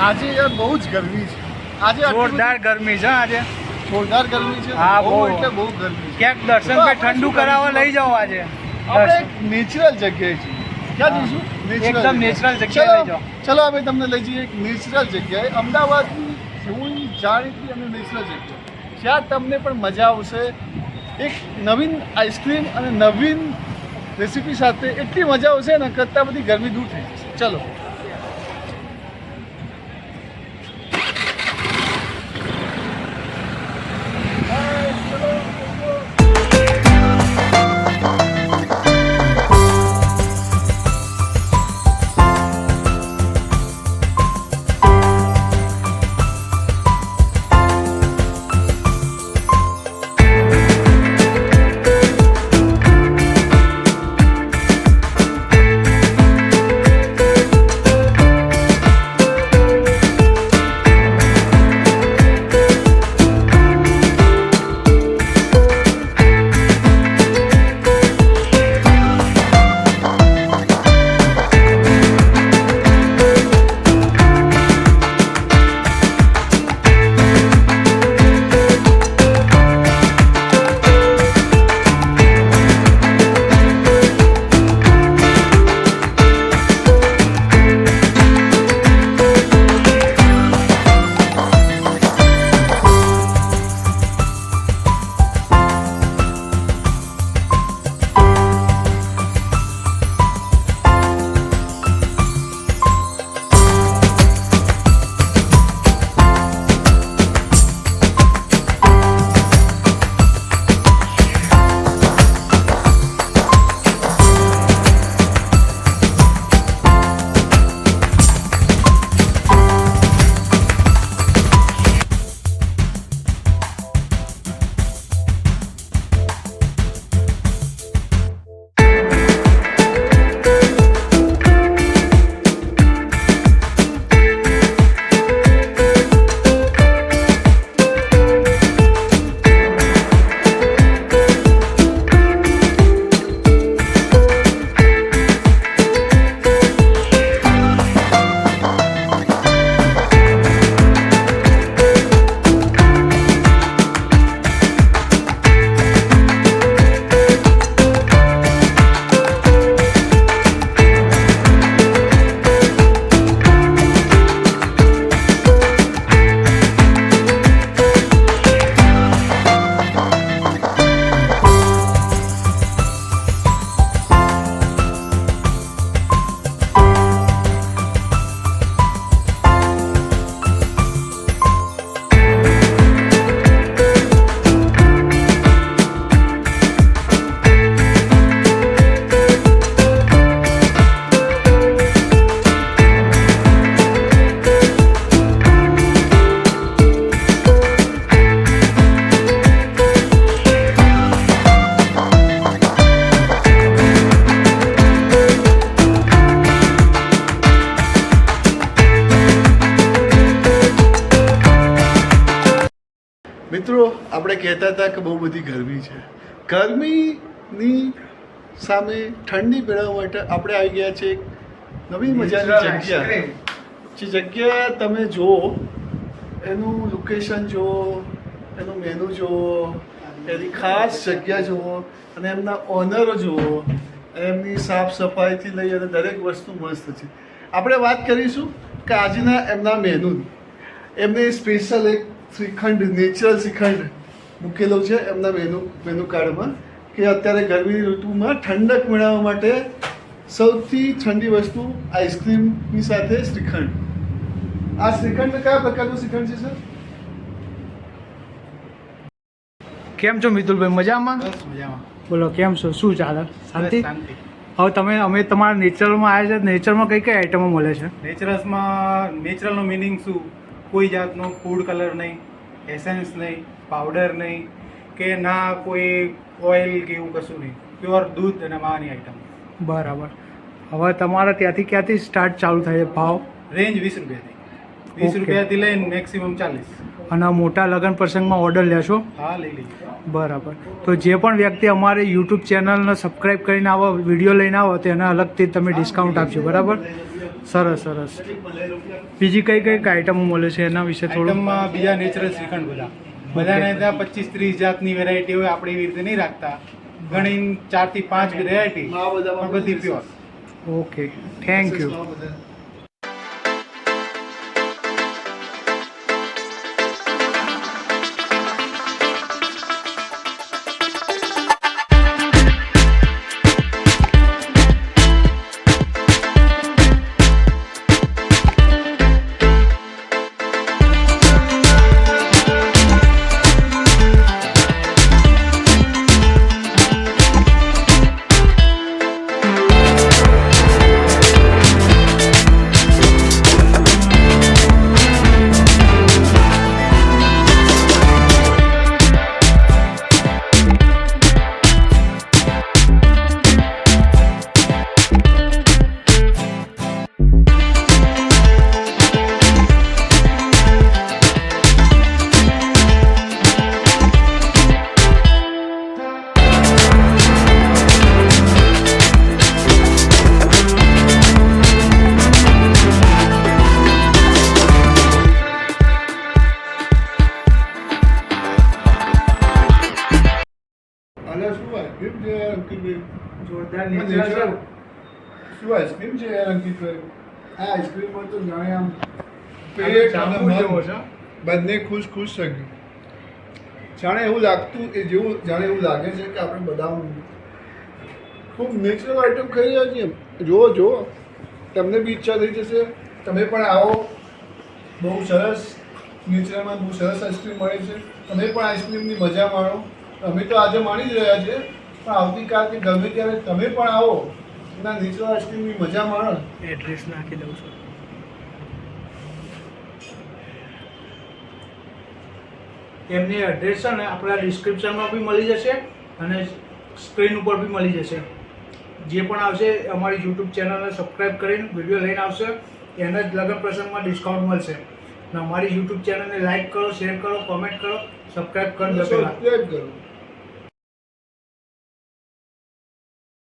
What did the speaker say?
આજે યાર બહુ જ ગરમી છે. આજે જોરદાર ગરમી છે આજે. જોરદાર ગરમી છે. હા, બહુ બહુ. એટલે બહુ ગરમી છે. ક્યાંક દર્શન ભાઈ ઠંડુ કરાવવા લઈ જાઓ આજે. આપણે એક નેચરલ જગ્યાએ છીએ. ક્યાં જઈશું? એકદમ નેચરલ જગ્યાએ લઈ જાઓ. ચલો આપણે તમને લઈ જઈએ એક નેચરલ જગ્યાએ, અમદાવાદની જેવી જાણીતી અને નેચરલ જગ્યા જ્યાં તમને પણ મજા આવશે. એક નવીન આઈસ્ક્રીમ અને નવીન રેસીપી સાથે એટલી મજા આવશે ને કરતાં બધી ગરમી દૂર થઈ જશે. ચલો. મિત્રો આપણે કહેતા હતા કે બહુ બધી ગરમી છે. ગરમીની સામે ઠંડી મેળવવા માટે આપણે આવી ગયા છે એક નવી મજાની જગ્યા. જે જગ્યા તમે જુઓ, એનું લોકેશન જુઓ, એનું મેનુ જુઓ, એની ખાસ જગ્યા જુઓ અને એમના ઓનરો જુઓ, એમની સાફ સફાઈથી લઈ અને દરેક વસ્તુ મસ્ત છે. આપણે વાત કરીશું કે આજના એમના મેનુની. એમને સ્પેશિયલ એક શ્રીખંડ, નેચરલ શ્રીખંડ મૂકેલો છે એમના મેનુ કાર્ડમાં કે અત્યારે ગરમીની ઋતુમાં ઠંડક મેળવવા માટે સૌથી ઠંડી વસ્તુ આઈસ્ક્રીમની સાથે શ્રીખંડ. આ શ્રીખંડ કયા પ્રકારનું શ્રીખંડ છે સર? કેમ છો મિતુલભાઈ? મજામાં? બસ મજામાં. બોલો કેમ છો? શું ચાલે? શાંતિ? શાંતિ. હવે અમે તમારા નેચરલમાં આવ્યા છે. નેચરમાં કઈ કઈ આઈટમો મળે છે? નેચરલનો મિનિંગ શું? કોઈ જાતનો ફૂડ કલર નહીં, એસેન્સ નહીં, પાવડર નહીં, કે ના કોઈ ઓઇલ કે એવું કશું નહીં. પ્યોર દૂધ અને માવાની આઈટમ. બરાબર. હવે તમારા ત્યાંથી ક્યાંથી સ્ટાર્ટ ચાલુ થાય છે ભાવ? રેન્જ 20 રૂપિયાથી. 20 રૂપિયાથી લઈને મેક્સિમમ 40. અને મોટા લગ્ન પ્રસંગમાં ઓર્ડર લેશો? હા, લઈ લઈએ. બરાબર. તો જે પણ વ્યક્તિ અમારી યુટ્યુબ ચેનલને સબસ્ક્રાઈબ કરીને આવો, વિડીયો લઈને આવો, તો એને અલગથી તમે ડિસ્કાઉન્ટ આપજો. બરાબર? સરસ સરસ બીજી કઈ કઈ આઈટમો મળે છે એના વિશે થોડું આઈટમમાં બીજા નેચરલ શ્રીખંડ બધાને ત્યાં 25-30 જાતની વેરાયટી હોય, આપણે એવી રીતે નહીં રાખતા. ઘણી 4 થી 5 વેરાયટી, આ બધામાં પણ બધી પ્યોર. Okay thank you. અલા શું આઈસ્ક્રીમ છે યાર અંકિતભાઈ? જોરદાર આ નેચરલ છે. natural. શું આઈસ્ક્રીમ છે યાર અંકિતભાઈ? આ આઈસ્ક્રીમમાં તો જાણે આમ પેટ અને જાંબુ જેવો મન છે. બંને ખુશ ખુશ થઈ ગયું. જાણે એવું લાગતું એ જેવું જાણે એવું લાગે છે કે આપણે બદામ ખૂબ નેચરલ આઈટમ ખાઈ રહ્યા છીએ. જુઓ જુઓ, તમને બી ઈચ્છા થઈ જશે, તમે પણ આવો. બહુ સરસ નેચરલમાં બહુ સરસ આઈસ્ક્રીમ મળે છે. તમે પણ આઈસ્ક્રીમની મજા માણો. અમે તો આજે માણી જ રહ્યા છીએ, પણ આવતીકાલ કે ગમે ત્યારે તમે પણ આવો એના નેચરલ આઈસ્ક્રીમની મજા માણો. એડ્રેસ નાખી દઉં છું. એમની એડ્રેસ છે ને આપણા ડિસ્ક્રિપ્શનમાં બી મળી જશે અને સ્ક્રીન ઉપર બી મળી જશે. જે પણ આવશે અમારી યુટ્યુબ ચેનલને સબસ્ક્રાઈબ કરીને વિડીયો લઈને આવશે એના જ લગ્ન પ્રસંગમાં ડિસ્કાઉન્ટ મળશે. અને અમારી યુટ્યુબ ચેનલને લાઈક કરો, શેર કરો, કોમેન્ટ કરો, સબસ્ક્રાઈબ કરી દો પહેલાં. સબસ્ક્રાઈબ કરો.